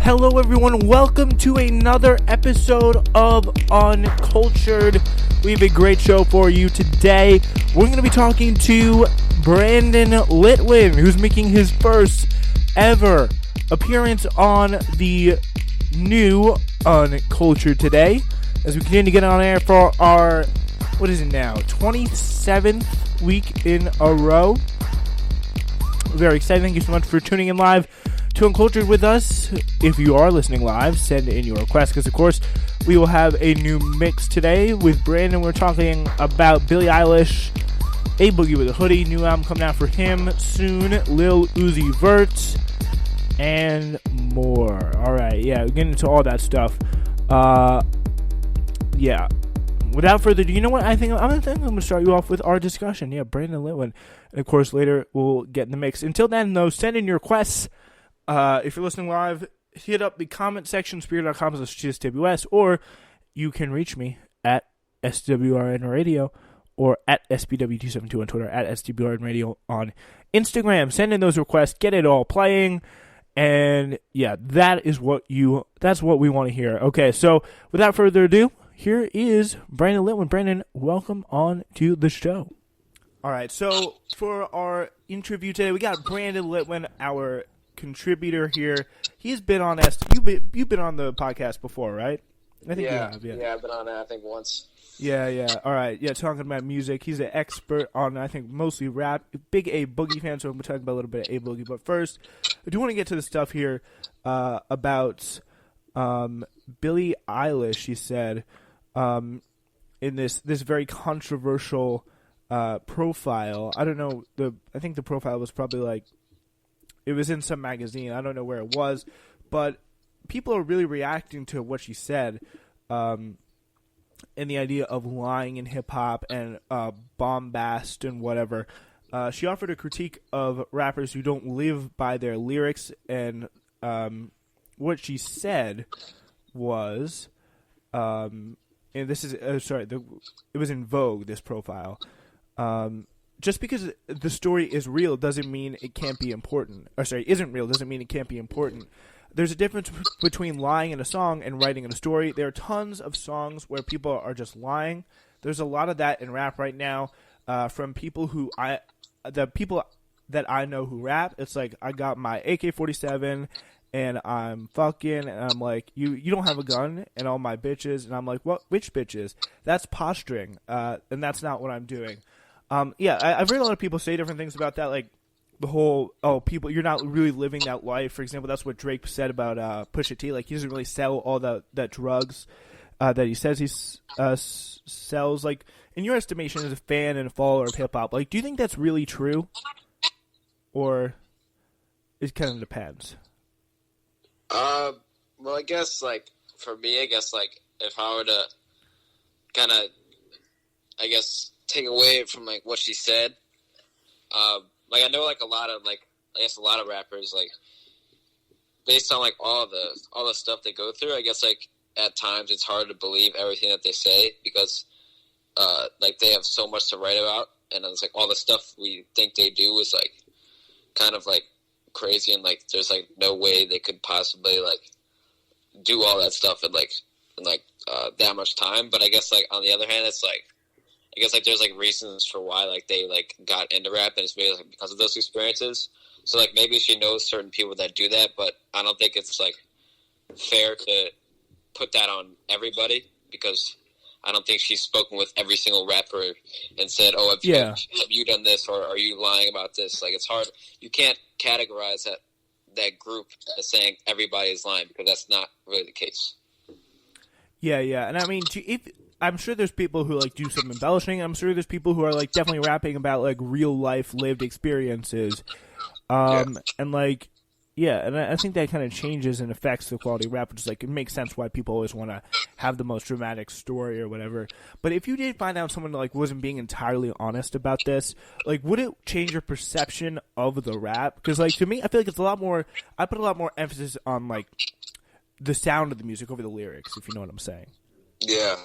Hello everyone, welcome to another episode of Uncultured. We have a great show for you today. We're going to be talking to Brandon Litwin, who's making his first ever appearance on the new Uncultured today, as we continue to get on air for our, 27th week in a row. Very excited. Thank you so much for tuning in live to Uncultured with us. If you are listening live, send in your request, because of course we will have a new mix today with Brandon. We're talking about Billie Eilish, A Boogie with a Hoodie, new album coming out for him soon, Lil Uzi Vert, and more. Alright, yeah, we're getting into all that stuff. Yeah. Without further ado, you know what? I'm going to start you off with our discussion. Yeah, Brandon Litwin. And of course, later we'll get in the mix. Until then, though, send in your requests. If you're listening live, hit up the comment section, spirit.com/GSWS, or you can reach me at SWRN Radio or at SBW272 on Twitter, at SWRN Radio on Instagram. Send in those requests, get it all playing, and yeah, that's what we want to hear. Okay, so without further ado, here is Brandon Litwin. Brandon, welcome on to the show. All right, so for our interview today, we got Brandon Litwin, our contributor here. He's been on you've been on the podcast before, right? I think you have. Yeah, I've been on it, I think, once. Yeah. All right. Yeah, talking about music. He's an expert on, I think, mostly rap. Big A Boogie fan, so we're talking about a little bit of A Boogie. But first, I do want to get to the stuff here about Billie Eilish. She said in this very controversial profile. I don't know. I think the profile was probably like, it was in some magazine. I don't know where it was, but people are really reacting to what she said, and the idea of lying in hip hop and bombast and whatever. She offered a critique of rappers who don't live by their lyrics, and what she said was, and this is it was in Vogue, this profile. Just because the story is real doesn't mean it can't be important. Isn't real doesn't mean it can't be important. There's a difference between lying in a song and writing in a story. There are tons of songs where people are just lying. There's a lot of that in rap right now, from people that I know who rap. It's like, I got my AK-47 and I'm fucking, and I'm like, you don't have a gun, and all my bitches, and I'm like, what? Which bitches? That's posturing, and that's not what I'm doing. I've heard a lot of people say different things about that, like the whole, people, you're not really living that life. For example, that's what Drake said about Pusha T. Like, he doesn't really sell all that drugs that he says he sells. Like, in your estimation as a fan and a follower of hip-hop, like, do you think that's really true? Or it kind of depends? Well, I guess, like, for me, like, if I were to kind of, I guess, take away from, like, what she said, like, I know, like, a lot of rappers, like, based on, like, all the stuff they go through, I guess, like, at times it's hard to believe everything that they say, because, like, they have so much to write about, and it's, like, all the stuff we think they do is, like, kind of, like, crazy, and, like, there's, like, no way they could possibly, like, do all that stuff in that much time. But I guess, like, on the other hand, it's, like, I guess, like, there's, like, reasons for why, like, they, like, got into rap, and it's maybe, like, because of those experiences. So, like, maybe she knows certain people that do that, but I don't think it's, like, fair to put that on everybody, because I don't think she's spoken with every single rapper and said, have you done this, or are you lying about this? Like, it's hard. You can't categorize that group as saying everybody is lying, because that's not really the case. Yeah, and I mean, I'm sure there's people who, like, do some embellishing. I'm sure there's people who are, like, definitely rapping about, like, real life lived experiences. And, like, yeah, and I think that kind of changes and affects the quality of rap, which is, like, it makes sense why people always want to have the most dramatic story or whatever. But if you did find out someone, like, wasn't being entirely honest about this, like, would it change your perception of the rap? Because, like, to me, I feel like it's I put a lot more emphasis on, like, the sound of the music over the lyrics, if you know what I'm saying. Yeah.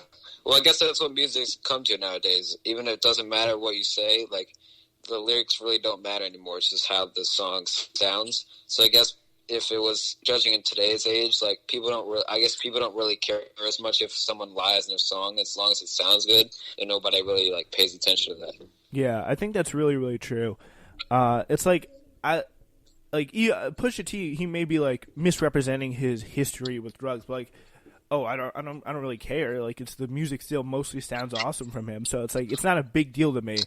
Well, I guess that's what music's come to nowadays. Even if it doesn't matter what you say, like, the lyrics really don't matter anymore. It's just how the song sounds. So I guess if it was judging in today's age, like people don't really care as much if someone lies in their song as long as it sounds good, and nobody really like pays attention to that. Yeah, I think that's really, really true. It's like Pusha T, he may be like misrepresenting his history with drugs, but like, oh, I don't really care. Like, it's the music still mostly sounds awesome from him, so it's like it's not a big deal to me.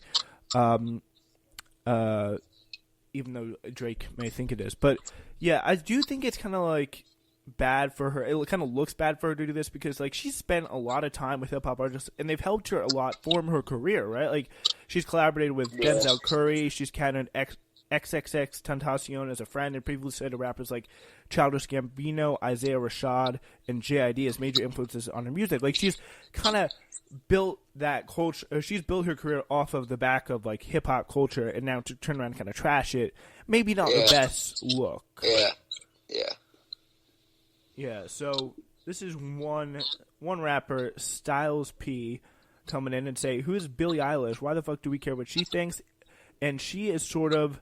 Even though Drake may think it is, but yeah, I do think it's kind of like bad for her. It kind of looks bad for her to do this because like she's spent a lot of time with hip hop artists and they've helped her a lot form her career, right? Like she's collaborated with Denzel Curry, she's counted XXX Tentacion as a friend, and previously cited rappers like Childish Gambino, Isaiah Rashad, and JID as major influences on her music. Like she's kind of built that culture. She's built her career off of the back of like hip hop culture, and now to turn around and kind of trash it, maybe not the best look. Yeah. So this is one rapper, Styles P, coming in and say, "Who is Billie Eilish? Why the fuck do we care what she thinks?" And she is sort of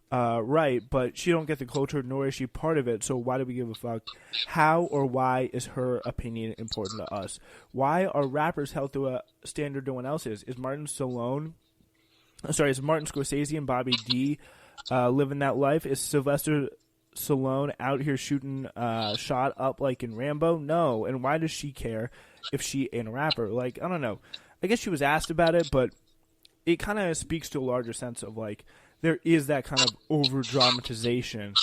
right, but she don't get the culture, nor is she part of it, so why do we give a fuck? How or why is her opinion important to us? Why are rappers held to a standard no one else is? Is Martin Scorsese and Bobby D living that life? Is Sylvester Stallone out here shooting shot up like in Rambo? No. And why does she care if she ain't a rapper? Like, I don't know. I guess she was asked about it, but it kind of speaks to a larger sense of like there is that kind of over dramatization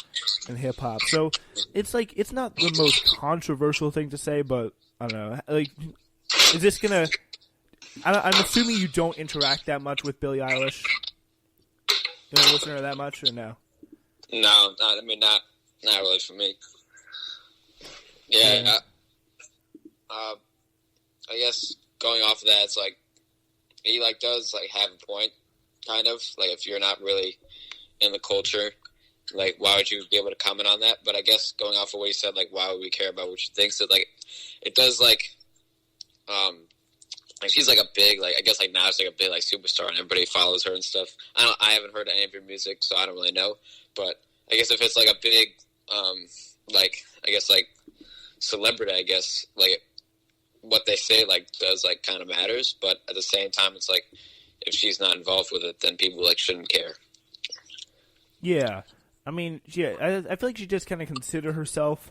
in hip hop. So it's like it's not the most controversial thing to say, but I don't know. Like, is this gonna? I'm assuming you don't interact that much with Billie Eilish. You don't listen to her that much, or no? No, not really for me. Yeah. I guess going off of that, it's like he like does like have a point, kind of like if you're not really in the culture, like why would you be able to comment on that? But I guess going off of what you said, like why would we care about what she thinks? That like it does like she's like a big like I guess like now it's like a big like superstar and everybody follows her and stuff. I haven't heard any of her music, so I don't really know. But I guess if it's like a big like I guess like celebrity, I guess like what they say like does like kind of matters, but at the same time it's like if she's not involved with it, then people like shouldn't care. Yeah, I mean, yeah, I feel like she just kind of consider herself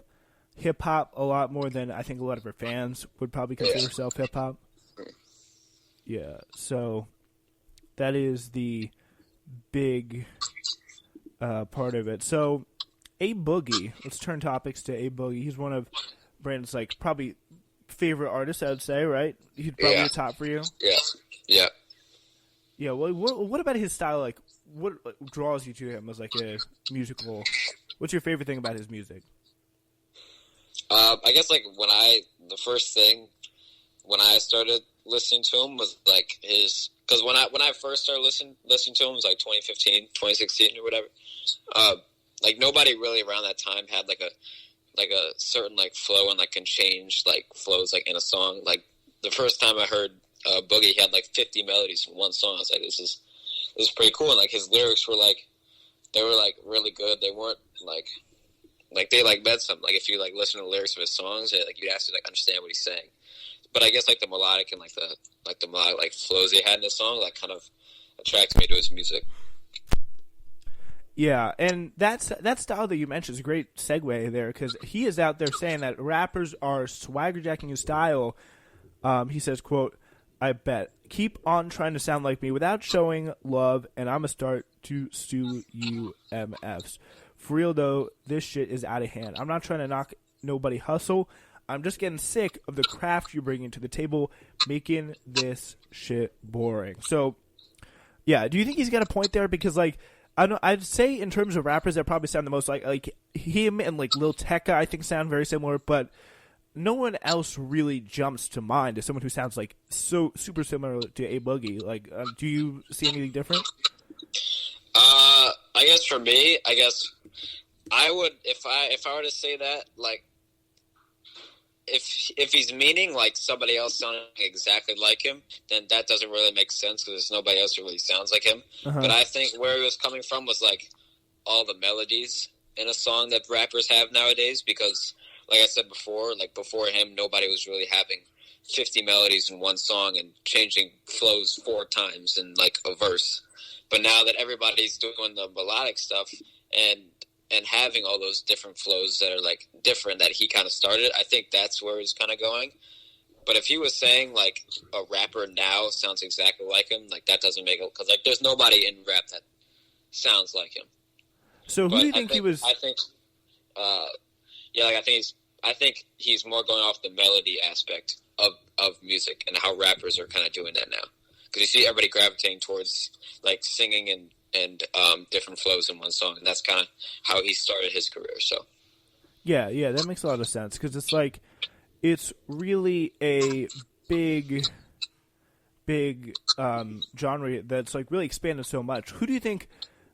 hip hop a lot more than I think a lot of her fans would probably consider herself hip hop. Yeah, so that is the big part of it. So A Boogie, let's turn topics to A Boogie. He's one of Brandon's like probably favorite artists, I would say, right? He's probably the top for you. Yeah. Well, what about his style? Like, what draws you to him as like a musical? What's your favorite thing about his music? I guess like the first thing when I started listening to him was like because when I first started listening to him was like 2015, 2016 or whatever. Like nobody really around that time had like a certain like flow and like can change like flows like in a song. Like the first time I heard Boogie, he had like 50 melodies in one song. I was like, this is pretty cool. And like his lyrics were like they were like really good. They weren't like they like meant something. Like if you like listen to the lyrics of his songs, like you'd actually like understand what he's saying. But I guess like the melodic and like the melodic like flows he had in the song like kind of attracted me to his music. Yeah, and that style that you mentioned is a great segue there because he is out there saying that rappers are swagger jacking his style. He says, quote, "I bet. Keep on trying to sound like me without showing love, and I'm going to start to sue you MFs. For real, though, this shit is out of hand. I'm not trying to knock nobody hustle. I'm just getting sick of the craft you're bringing to the table, making this shit boring." So, yeah, do you think he's got a point there? Because, like, I'd say in terms of rappers that probably sound the most like him and like Lil Tecca, I think sound very similar, but no one else really jumps to mind as someone who sounds like so super similar to A Boogie. Like, do you see anything different? I guess for me, I guess I would if I were to say that like if he's meaning like somebody else sounding exactly like him, then that doesn't really make sense because there's nobody else who really sounds like him. Uh-huh. But I think where he was coming from was like all the melodies in a song that rappers have nowadays because, like I said before, like before him, nobody was really having 50 melodies in one song and changing flows 4 times in like a verse. But now that everybody's doing the melodic stuff and having all those different flows that are like different that he kind of started, I think that's where he's kind of going. But if he was saying like a rapper now sounds exactly like him, like that doesn't make it, because like there's nobody in rap that sounds like him. So who do you think he was? I think, I think he's more going off the melody aspect of music and how rappers are kind of doing that now. Because you see everybody gravitating towards like singing and different flows in one song, and that's kind of how he started his career. So yeah, that makes a lot of sense because it's like it's really a big genre that's like really expanded so much. Who do you think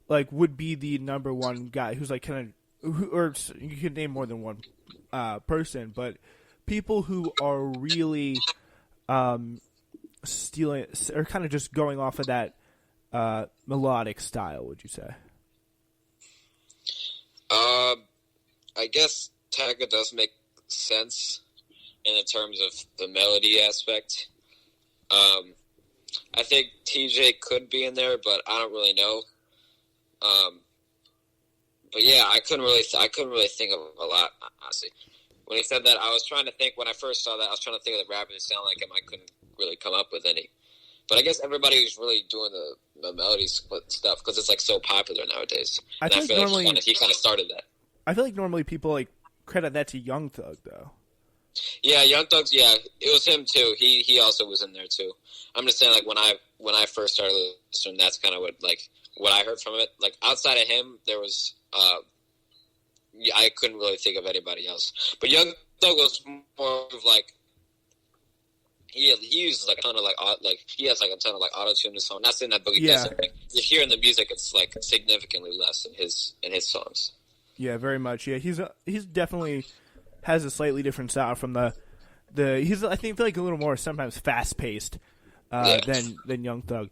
like would be the number one guy who's like kind of, or you can name more than one person, but people who are really stealing or kind of just going off of that melodic style, would you say? I guess Tyga does make sense in the terms of the melody aspect. I think TJ could be in there, but I don't really know. But yeah, I couldn't really think of a lot, honestly. When he said that, I was trying to think, when I first saw that, I was trying to think of the rappers that sound like him. I couldn't really come up with any. But I guess everybody was really doing the melody split stuff because it's like so popular nowadays. I feel like normally he kind of started that. I feel like normally people like credit that to Young Thug though. Yeah, Young Thug's, yeah, it was him too. He also was in there too. I'm just saying, like when I first started listening, that's kind of what I heard from it. Like outside of him, there was I couldn't really think of anybody else. But Young Thug was more of like he uses like a ton of like he has like a ton of like auto tune in his song. Not saying that Boogie doesn't. You're hearing the music, it's like significantly less in his songs. Yeah, very much. Yeah, he's definitely has a slightly different style from the he's I think like a little more sometimes fast paced than Young Thug.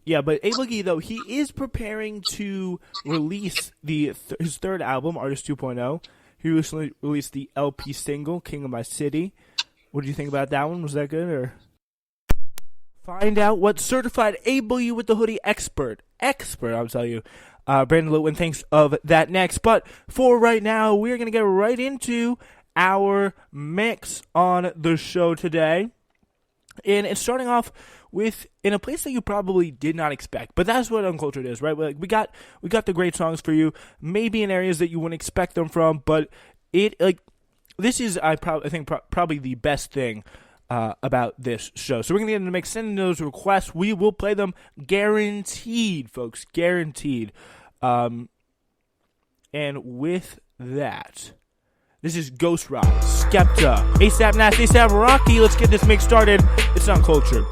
Yeah, but A Boogie though he is preparing to release his third album, Artist 2.0. He recently released the LP single King of My City. What did you think about that one? Was that good or? Find out what certified A Boogie with the Hoodie expert, I'll tell you. Brandon Litwin thinks of that next. But for right now, we're going to get right into our mix on the show today. And it's starting off with in a place that you probably did not expect. But that's what Uncultured is, right? We got the great songs for you, maybe in areas that you wouldn't expect them from, but this is probably the best thing about this show. So we're going to get into sending those requests. We will play them guaranteed, folks. Guaranteed. And with that, this is Ghost Rock, Skepta, ASAP Nasty, ASAP Rocky. Let's get this mix started. It's Uncultured.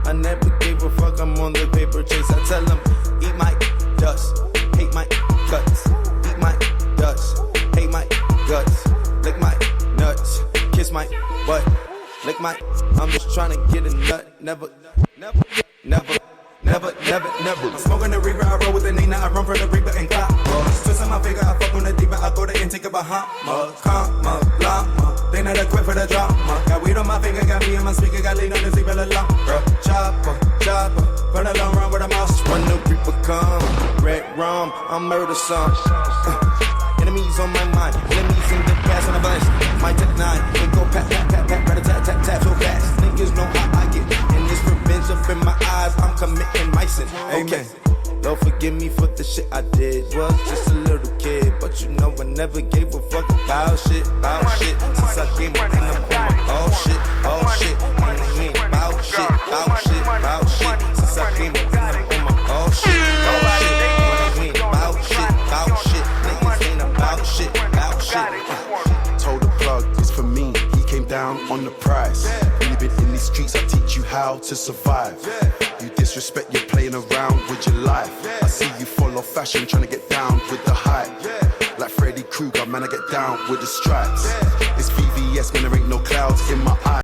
I never gave a fuck, I'm on the paper chase. I tell them, eat my dust, hate my guts. Eat my dust, hate my guts. Lick my nuts, kiss my butt. Lick my, I'm just trying to get a nut. Never. I'm smoking the reaper, I roll with the Nina, I run for the reaper and clock. Twisting my finger, I fuck on the deeper, I go to and take a Bahama. Comma, llama, they not equipped for the drama. Got weed on my finger, got me in my speaker, got lean on the zebra long. Chopper, run a long run with a mouse. When the reaper come, red rum, I'm murder some. Enemies on my mind, enemies in the past on the bus. My tech 9, can go pat, rat-a-tat, so fast. Niggas know how I get, and this revenge up in my eyes, I'm committing my sin. Okay, Lord forgive me for the shit I did. Was just a little kid, but you know I never gave a fuck about shit. Since I came up in the all shit. Ain't about shit. Since I came up in the all shit. Ain't about shit. Niggas ain't about shit. Told the plug, it's for me. He came down on the price. Living in these streets, I teach you how to survive. You disrespect, you're playing around with your life. I see you follow fashion, trying to get down with the hype. Like Freddy Krueger, man, I get down with the stripes. It's VVS, man, there ain't no clouds in my eyes.